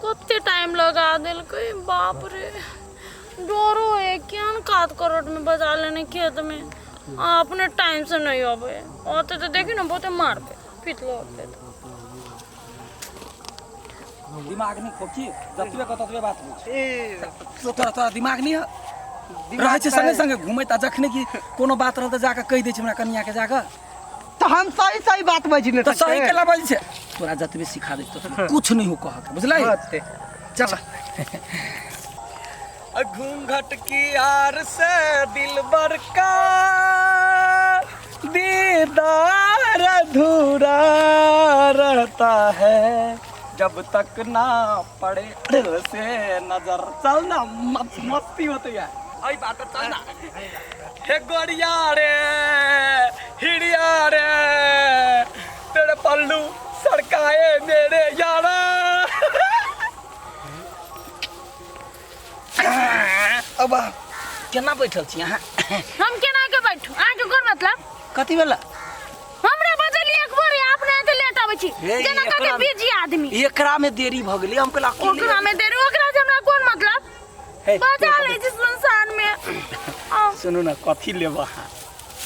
कते टाइम लगा दिल कोई बाप रे डरो है क्या काट करोड़ में बजा लेने खेत में अपने टाइम से नहीं होवे आते तो देखी ना बहुत मार पे पिटलो होते दिमाग नहीं खोकी जतबे को ततबे बात ए तोरा दिमाग नहीं रहे छे संगे संगे घूमै ता जखने की कोनो बात रहल त जाके कह दै छै हमरा कन्या के जाके तो हम सही सही बात बजने तो सही केला बज छे तोरा जतबे सिखा दे तो कुछ नहीं हो कह के बुझलै चल घूंघट की आर से दिलबर का दीदार अधूरा रहता है जब तक ना पड़े दिल से नजर चलना मस्ती होती है आई बात चलना हे गोरिया रे हिड़िया रे तेरे पल्लू सड़काए मेरे यारा अब केना बैठल छी अहाँ हम केना के बैठू आके कोन मतलब कथि भेला हमरा बजली एक बार आपने आके लेट आबै छी जेना के बिजी आदमी एकरा में देरी भ गेलै हम कहला ओकरा में देरी ओकरा से हमरा कोन मतलब बजा ले छी सुनसान में सुनु ना कथि लेब अहाँ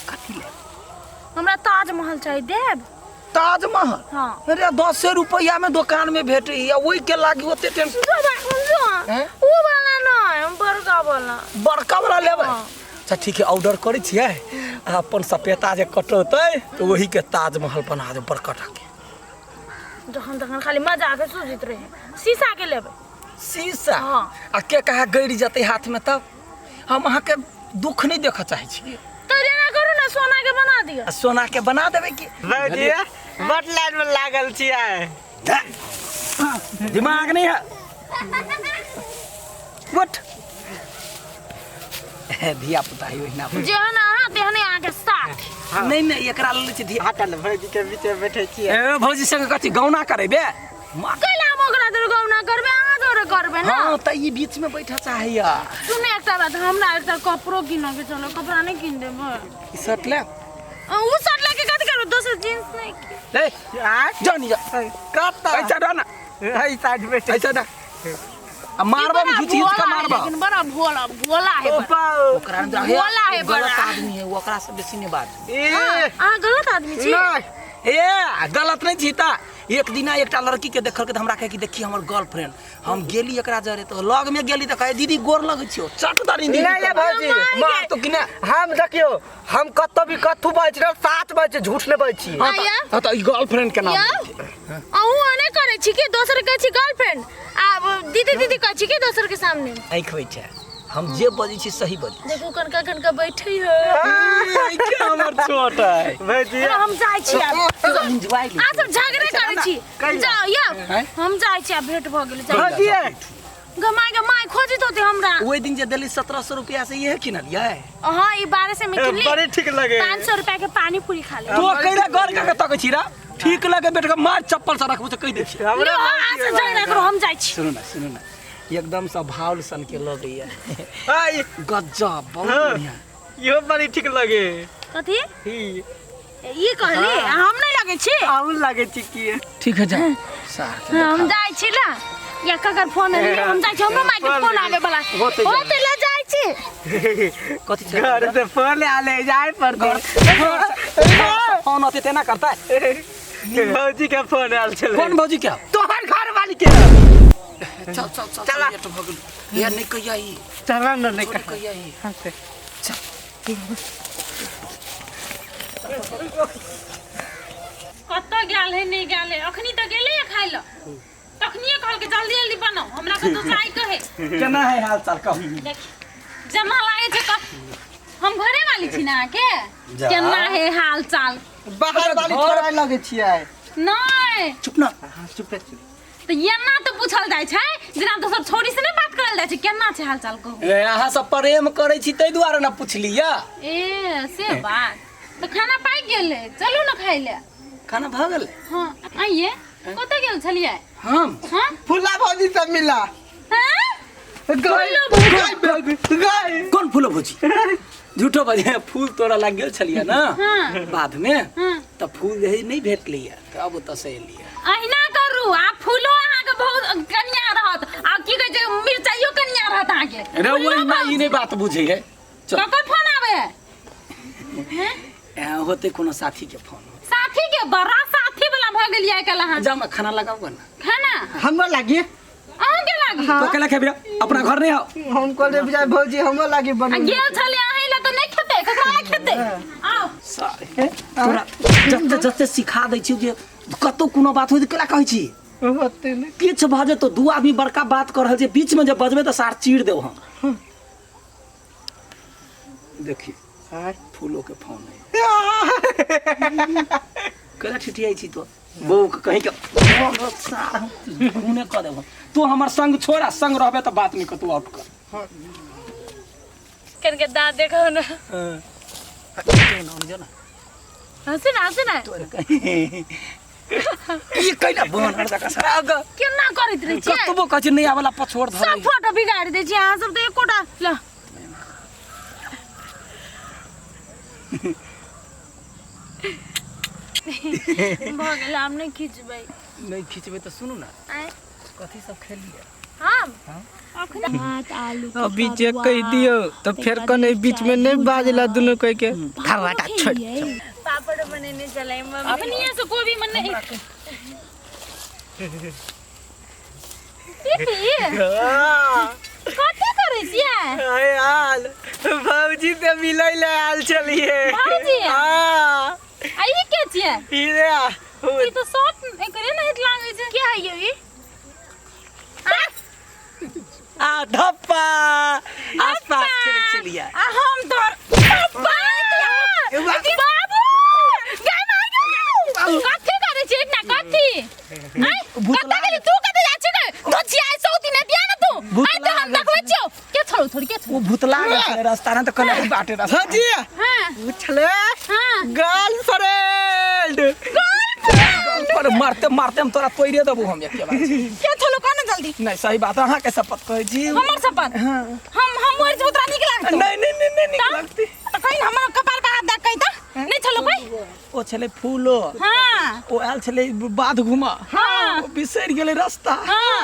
कथि लेब हमरा ताजमहल चाहिए देब ताजमहल हां अरे 10 रुपया में दुकान में भेटै है ओई के लागी ओते टेंशन ओ वाला नहीं बड़का वाला लेबै अच्छा ठीक है ऑर्डर करै छियै अपन सपेता जे कटौतै तो वही के ताजमहल बना दे बड़कटा के जखन तखन खाली मजा के सुजित रहे शीशा के लेबै शीशा आ के कहा गड़ जतै हाथ में तब हम अहाँ के दुख नहीं देख चाहे छी तो ना करू ना सोना के बना दिया सोना के बना देबै की भौजिया बट लाइन में लागल छियै दिमाग नहीं है व्हाट धिया पुता है ओहिना जेहन अहाँ तेहने आके साथ नहीं नहीं एकरा ले छी धिया हटल भौजी के बीच में बैठे छियै ए भौजी संग कथि गौना करबे कैला मोकरा दर गौना करबे अहाँ जोरे करबे ना हां त ई बीच में बैठा चाहिए सुने एकटा बात हमरा एकटा कपड़ो किन के चलो कपड़ा नहीं किन देबे ई शर्ट ले उ शर्ट लेके कथि करबे दोसर जींस नहीं की ए जानी जा कत ऐसा डा ना हई साइड बैठे ऐसा डा मारबा में खींच के मारबा लेकिन बड़ा भोला है ओकरा अंदर है भोला है बड़ा आदमी है ओकरा से बेसी नहीं बात ए हां गलत आदमी छी ए गलत नहीं जीता एक दिन एकटा लड़की के देखल के हमरा कहे कि देखी हमर गर्लफ्रेंड हम गेली एकरा जरे तो लग में गेली त कहे दीदी गोर लगै छियो चट दानी दीदी नहीं भौजी मार तो किने हम देखियो हम कत्तो भी कथु बाज रह साच बाज झूठ ने बाज छी हां त ई गर्लफ्रेंड के नाम अहू अने करे छी कि दोसर के छी गर्लफ्रेंड आ दीदी दीदी कहै छी कि दोसर के सामने आंख होय छै हम जे बजै छी सही बजै देखो कनका बैठै है के हमर छोट है भौजी हम जाय छी एंजॉय आ सब झगड़े करै छी जाओ या हम जाय छी भेट भ गेल भौजी गमाय खोजित होते हमरा ओइ दिन जे देली 1700 रुपया से ये किनलियै हां ई 1200 में किनली बड़ी ठीक लगे 500 रुपया के पानी पूरी खा ले तो कइरा घर के तकै छी रा ठीक लगे बेटा मार चप्पल से रखबो त कह दे छी हमरा आज झगड़ा करो हम जाय छी सुनो ना एकदम से भावल सन के लगैया आई गजब बहुत बढ़िया यो बड़ी ठीक लगे कथि ई ये कहली हम नहीं लगे छी हम लागे छी की ठीक है जा सार हम जाय छी ना या ककर फोन है हम जाय छी हमर माई के फोन आवे वाला होते ले जाय छी कथि घर से फोन आले जाए पर फोन होते तेना करता है भौजी के फोन आल चले कौन भौजी क्या तोहर घर वाली के चल ये तो भगल यार नहीं कहिया ई चला न नहीं कहिया ई हां से कत्तो गेल है नहीं गेल है अखनी तो गेले खाइ ल तखनिए कहल के जल्दी जल्दी बनाओ हमरा के तो जाय कहे केना है हाल चाल कह देख जमा लागे छै त हम घरे वाली छी ना के केना है हाल चाल बाहर वाली छोड़ा लगे छियै नहीं चुप ना हां चुप तो येना तो पूछल जाय छै जेना दोसर छोरी से नहीं बात करल जाय छै केना छै हाल चाल कहू ए अहाँ सब प्रेम करै छी तै दुआरे ना पुछलिया ए से बात तो खाना पाइ गेले चलू ना खाइ ले खाना भ गेल हां आइए कत गेल छलिए हम हां फुला भौजी सब मिला हां गाय कौन फूल भौजी झूठो बजे फूल तोरा लग गेल छलिए ना बाद में त फूल नहीं भेट लिया त अब त से लिया अहिना करू आ फूलो अहाँ के बहुत कन्या रह ना ई नहीं बात बुझे है चल ककर फोन आवे है हैं होते कोनो साथी के फोन साथी के बड़ा साथी वाला भ गेलिया कल हां जा मैं खाना लगाऊंगा ना खाना हमरो लागी आऊ के लागी तो कला खेबिरा अपना घर नहीं आओ हम कहले बुझाय भौजी हमरो लागी आ बन गेल छले अहीं ला तो नहीं खेते ककरा ला खेते आओ सारे तोरा जते जते सिखा दै छी जे कतो कोनो बात होय त कला कहै छी होते नहीं किछ भजे तो दू आदमी बड़का बात कर रहल छै बीच में जब बजबे त सार चीड़ देव हम देखी फूलों के फोन है कला ठिठियाई छी तो बहू के कहीं के घूने क देब तू हमर संग छोड़ा संग रहबे त बात नहीं कतू आउट कर करके दांत देखो ना जो ना हंसे ना ये कैला बनर जका सराग केना करैत रही छी कतबो कछ नहीं आवेला पछोड़ धर सब फोटो बिगाड़ दे छी अहाँ सब तो एकोटा ल भगल हम नहीं खींचबै नहीं खींचबे तो सुनू ना आय कथी सब खेलिए हम अखन भात आलू अभी चेक कह दियो तो फिर कने बीच में नहीं बाजला दोनों कह के खावाटा छोड़ पापड़ बनेने चले मम्मी अपनी से कोई भी मन नहीं कथी करै छियै अरे आल भौजी से मिलै ले आल चलिए भौजी? हां आई के छियै इरे ई तो शॉर्ट एकरे नहीं लागे छै क्या है ये आ धप्पा आसपास खेले चलिए आ हम तो बाबू गाना कथी करे छी ना कथी आई कत्ता गेली तू कत्ता जा छी तो छियै सौती ने दिया ना तू आई तो हम देखबै छियो के छोड़ थोड़ी के वो भूतला गए रास्ता ना तो कल बाटे रास्ता हां जी हां उछले हां गर्लफ्रेंड पर मारते मारते हम तोरा तोइरे देबो हम एक बार के छोलो कौन जल्दी नहीं सही बात अहाँ के शपथ कहै छी हमर शपथ हम मोर से उतरा निकला नहीं लगती तो कहीं हमर कपाल पर हाथ दे कहि त नहीं छोलो कोई ओ छले फूलो हां ओ आल छले बाध घुमा हां ओ बिसर गेले रास्ता हां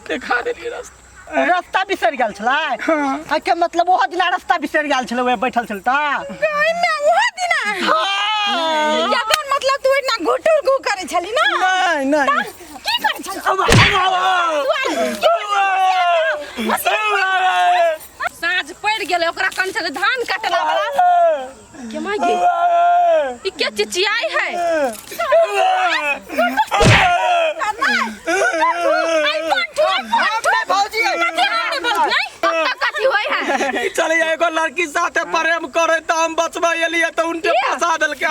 देखा देलिए रास्ता रास्ता बिसर गेल छलै हां के मतलब ओहो दिना रास्ता बिसर गेल छलै वे बैठल छल ता कहीं में वो दिना हां या तो मतलब तू इतना घुटुर घु करे छली ना नहीं की करे छली साँझ पड़ गेले ओकरा कन से धान काटला वाला के माय गे ई के चिचियाई है भौजी कथी होय है चले एगो लड़की साथे प्रेम करे त हम बचबे एलिए त उनके फंसा देल के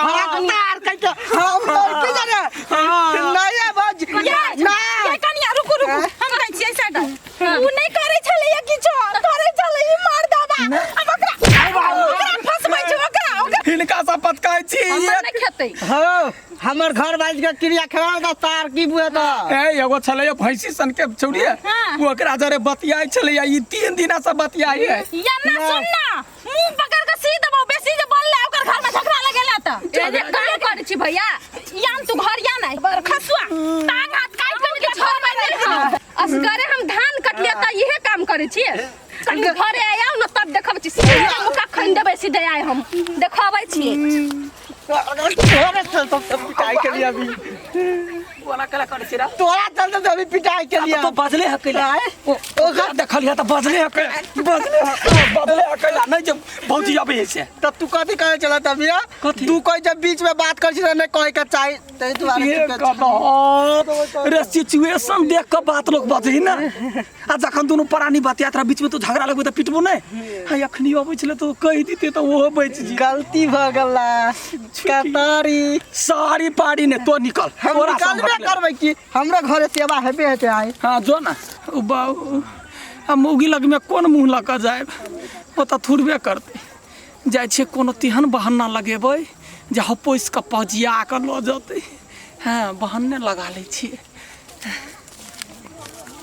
तार कह हम की जाने नहीं है भौजी ये कनिया रुकु हम कहै छियै साइड उ नहीं करे छले या किछो करे छले ई मार दादा अब ओकरा फसबै छै ओकरा हिनका शपथ कहै छी हम नहीं खेतै हां हमर घर बाज के क्रिया खेवा दा तार की बुए त ए एगो छले भैंसी सन के छौड़िए वो ओकरा जरे बतियाई छले ई 3 दिना से बतियाई है या ना सुन ना मुंह पकड़ के सी देबो बेसी जे बोलले ओकर घर में झगड़ा लगेला त ए जे का करै छी भैया यान तू घर या नहीं बर खसुआ टांग हाथ काट के छोड़ दे असगरे हम धान कटलिया त इहे काम करै छी घरे आया न तब देखब छी सीधा मुका खन देबै सीधे आय हम देखाबै छी तोरा चल तो पिटाई के लिए अभी वाला कला करे छी रा तोरा चल तो अभी पिटाई के लिए तो बजले हकैला ओ घर देखलिया त बजले हकैला नहीं जब भौजी आबे से तब तू कथी कहे चला तब या कथी? तू कोई जब बीच में बात कर छी नहीं कहे के चाहि तै तू रे सिचुएशन देख के बात लोग बजही ना आ जखन दोनों प्राणी बतियात रह बीच में तो झगड़ा लगबे त पिटबो नहीं हां अखनी आबै छले तो कहि दिते तो ओहो बच जी गलती भ गेला कतारी सारी पाड़ी ने तो निकल हम निकालबे करबै की हमरा घरे सेवा हेबे हेते आइ हाँ जो ना बाबू आ मौगी लग में कौन मुँह लग जाए वो तो थुरबे करते जाए छे कोनो तिहन बहाना लगेबै जे हपोइस के पजिया के ल जते हाँ बहाने लगा ले छिए